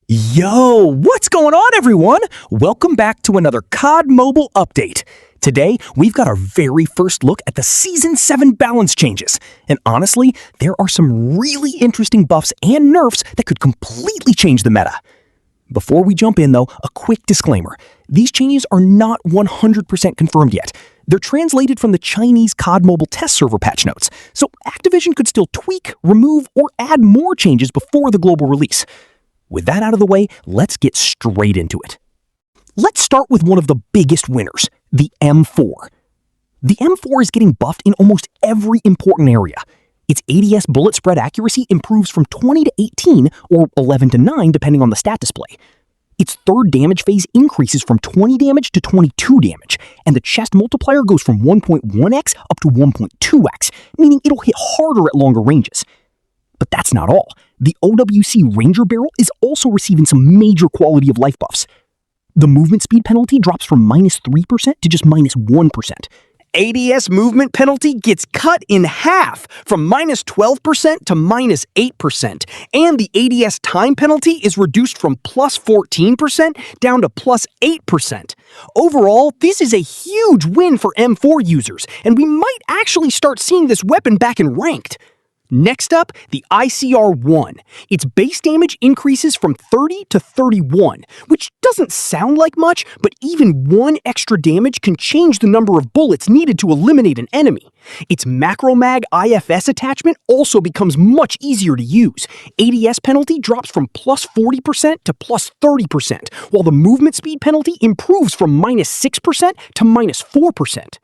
Yo, what's going on, everyone? Welcome back to another COD Mobile update. Today, we've got our very first look at the Season 7 balance changes. And honestly, there are some really interesting buffs and nerfs that could completely change the meta. Before we jump in, though, a quick disclaimer. These changes are not 100% confirmed yet. They're translated from the Chinese COD Mobile test server patch notes, so Activision could still tweak, remove, or add more changes before the global release. With that out of the way, let's get straight into it. Let's start with one of the biggest winners, the M4. The M4 is getting buffed in almost every important area. Its ADS bullet spread accuracy improves from 20 to 18, or 11 to 9 depending on the stat display. Its third damage phase increases from 20 damage to 22 damage, and the chest multiplier goes from 1.1x up to 1.2x, meaning it'll hit harder at longer ranges. But that's not all. The OWC Ranger barrel is also receiving some major quality of life buffs. The movement speed penalty drops from -3% to just -1%. ADS movement penalty gets cut in half from -12% to -8%, and the ADS time penalty is reduced from +14% down to +8%. Overall, this is a huge win for M4 users, and we might actually start seeing this weapon back in ranked. Next up, the ICR-1. Its base damage increases from 30 to 31, which doesn't sound like much, but even one extra damage can change the number of bullets needed to eliminate an enemy. Its Macromag IFS attachment also becomes much easier to use. ADS penalty drops from +40% to +30%, while the movement speed penalty improves from -6% to -4%.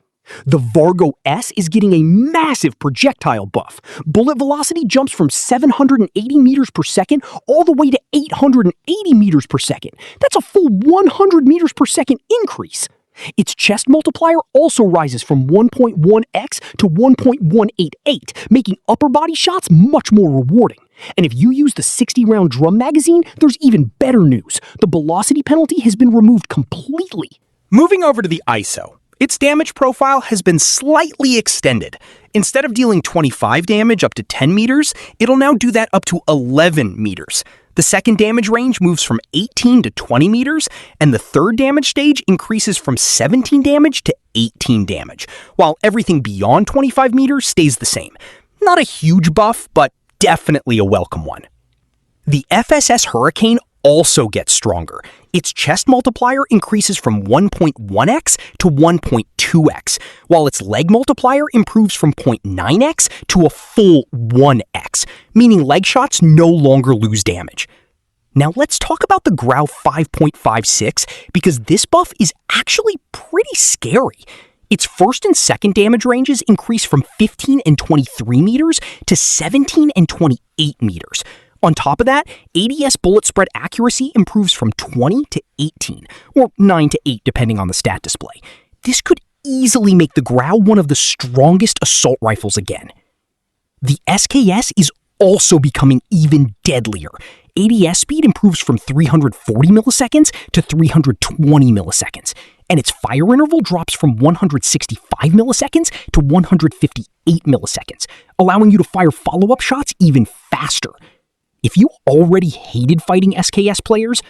The Vargo S is getting a massive projectile buff. Bullet velocity jumps from 780 meters per second all the way to 880 meters per second. That's a full 100 meters per second increase. Its chest multiplier also rises from 1.1x to 1.188, making upper body shots much more rewarding. And if you use the 60-round drum magazine, there's even better news. The velocity penalty has been removed completely. Moving over to the ISO. Its damage profile has been slightly extended. Instead of dealing 25 damage up to 10 meters, it'll now do that up to 11 meters. The second damage range moves from 18 to 20 meters, and the third damage stage increases from 17 damage to 18 damage, while everything beyond 25 meters stays the same. Not a huge buff, but definitely a welcome one. The FSS Hurricane also gets stronger. Its chest multiplier increases from 1.1x to 1.2x, while its leg multiplier improves from 0.9x to a full 1x, meaning leg shots no longer lose damage. Now let's talk about the Grau 5.56, because this buff is actually pretty scary. Its first and second damage ranges increase from 15 and 23 meters to 17 and 28 meters. On top of that, ADS bullet spread accuracy improves from 20 to 18, or 9 to 8 depending on the stat display. This could easily make the Grau one of the strongest assault rifles again. The SKS is also becoming even deadlier. ADS speed improves from 340 milliseconds to 320 milliseconds, and its fire interval drops from 165 milliseconds to 158 milliseconds, allowing you to fire follow-up shots even faster. If you already hated fighting SKS players,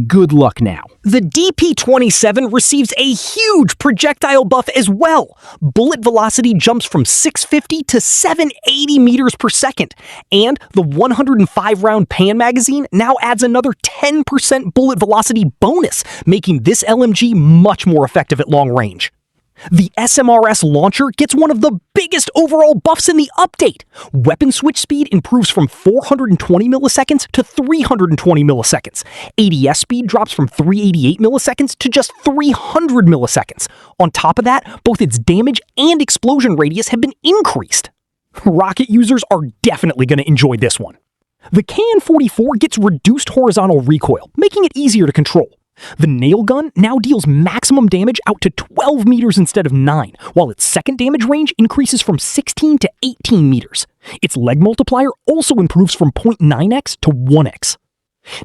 good luck now. The DP-27 receives a huge projectile buff as well. Bullet velocity jumps from 650 to 780 meters per second, and the 105-round Pan magazine now adds another 10% bullet velocity bonus, making this LMG much more effective at long range. The SMRS launcher gets one of the biggest overall buffs in the update. Weapon switch speed improves from 420 milliseconds to 320 milliseconds. ADS speed drops from 388 milliseconds to just 300 milliseconds. On top of that, both its damage and explosion radius have been increased. Rocket users are definitely going to enjoy this one. The KN-44 gets reduced horizontal recoil, making it easier to control. The nail gun now deals maximum damage out to 12 meters instead of 9, while its second damage range increases from 16 to 18 meters. Its leg multiplier also improves from 0.9x to 1x.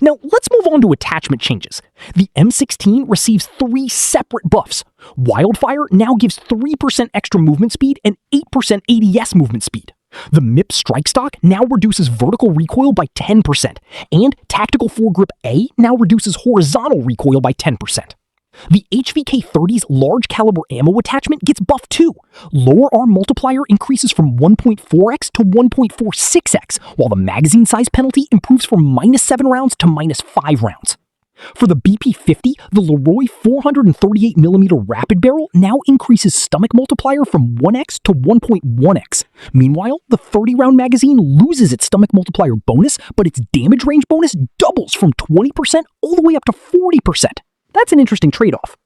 Now, let's move on to attachment changes. The M16 receives 3 separate buffs. Wildfire now gives 3% extra movement speed and 8% ADS movement speed. The MIP strike stock now reduces vertical recoil by 10%, and Tactical Foregrip A now reduces horizontal recoil by 10%. The HVK-30's large caliber ammo attachment gets buffed too. Lower arm multiplier increases from 1.4x to 1.46x, while the magazine size penalty improves from -7 rounds to -5 rounds. For the BP-50, the Leroy 438mm rapid barrel now increases stomach multiplier from 1x to 1.1x. Meanwhile, the 30-round magazine loses its stomach multiplier bonus, but its damage range bonus doubles from 20% all the way up to 40%. That's an interesting trade-off.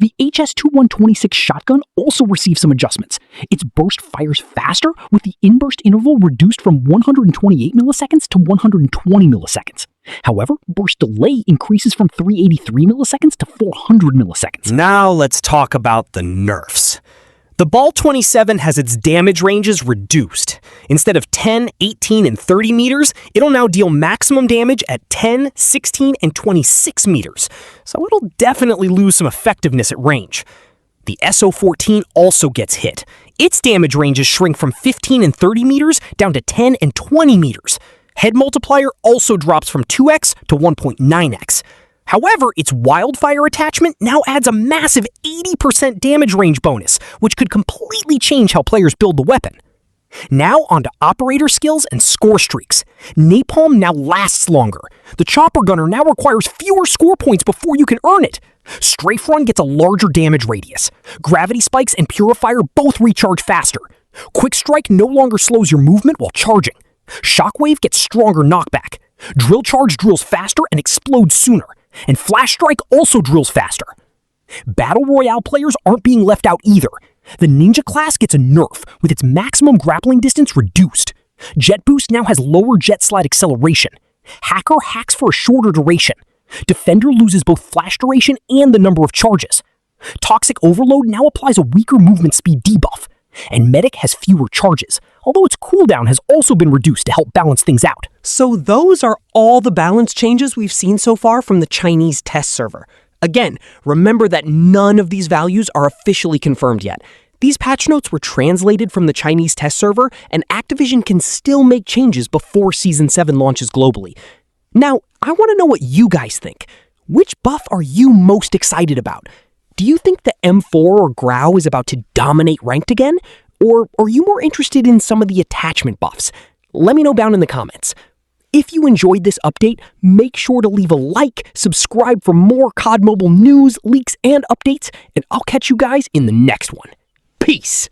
The HS-2126 shotgun also receives some adjustments. Its burst fires faster, with the in-burst interval reduced from 128 milliseconds to 120 milliseconds. However, burst delay increases from 383 milliseconds to 400 milliseconds. Now let's talk about the Nerfs. The BAL-27 has its damage ranges reduced. Instead of 10, 18, and 30 meters, it'll now deal maximum damage at 10, 16, and 26 meters, so it'll definitely lose some effectiveness at range. The SO-14 also gets hit. Its damage ranges shrink from 15 and 30 meters down to 10 and 20 meters. Head multiplier also drops from 2x to 1.9x. However, its wildfire attachment now adds a massive 80% damage range bonus, which could completely change how players build the weapon. Now onto operator skills and score streaks. Napalm now lasts longer. The chopper gunner now requires fewer score points before you can earn it. Strafe run gets a larger damage radius. Gravity spikes and Purifier both recharge faster. Quick strike no longer slows your movement while charging. Shockwave gets stronger knockback. Drill charge drills faster and explodes sooner. And Flash Strike also drills faster. Battle Royale players aren't being left out either. The Ninja class gets a nerf, with its maximum grappling distance reduced. Jet Boost now has lower jet slide acceleration. Hacker hacks for a shorter duration. Defender loses both flash duration and the number of charges. Toxic Overload now applies a weaker movement speed debuff. And Medic has fewer charges, although its cooldown has also been reduced to help balance things out. So those are all the balance changes we've seen so far from the Chinese test server. Again, remember that none of these values are officially confirmed yet. These patch notes were translated from the Chinese test server, and Activision can still make changes before Season 7 launches globally. Now, I want to know what you guys think. Which buff are you most excited about? Do you think the M4 or Grau is about to dominate ranked again? Or are you more interested in some of the attachment buffs? Let me know down in the comments. If you enjoyed this update, make sure to leave a like, subscribe for more COD Mobile news, leaks, and updates, and I'll catch you guys in the next one. Peace!